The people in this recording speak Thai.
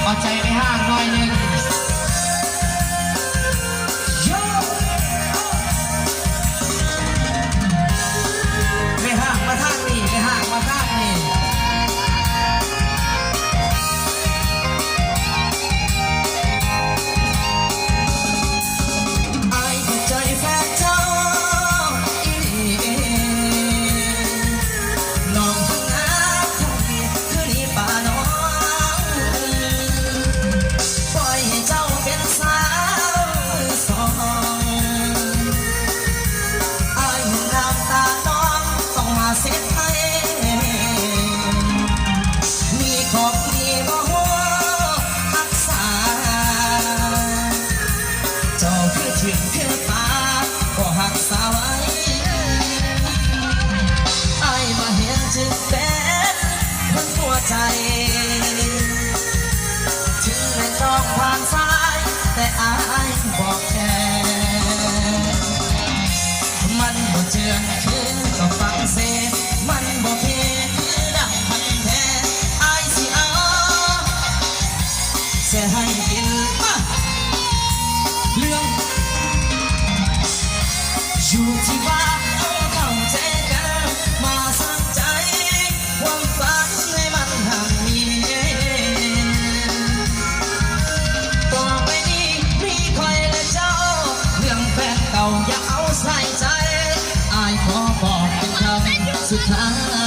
อใจในห้างหน่อยหนึ่งในห้างมาทางนี้ในห้างมาทางนี้ถึงคือฟ้าก็หักษาไว้ไอ้มาเห็นจึงเป็นคนหัวใจถึงไม่ต้องผ่านสายแต่ไอ้บอกแค่มันบ่เจือนคือก็ฟังเสียมันบ่เพคือดังพันแท้ไอ้สิเอาเสียให้กินมาเรื่องอยู่ที่ว่าเข้าใจกันมาสักใจความฝันให้มันห่างมีต่อไปนี้มีใครและเจ้าเรื่องแฟนเก่าอย่าเอาใส่ใจอายขอบอกเป็นคำสุดท้าย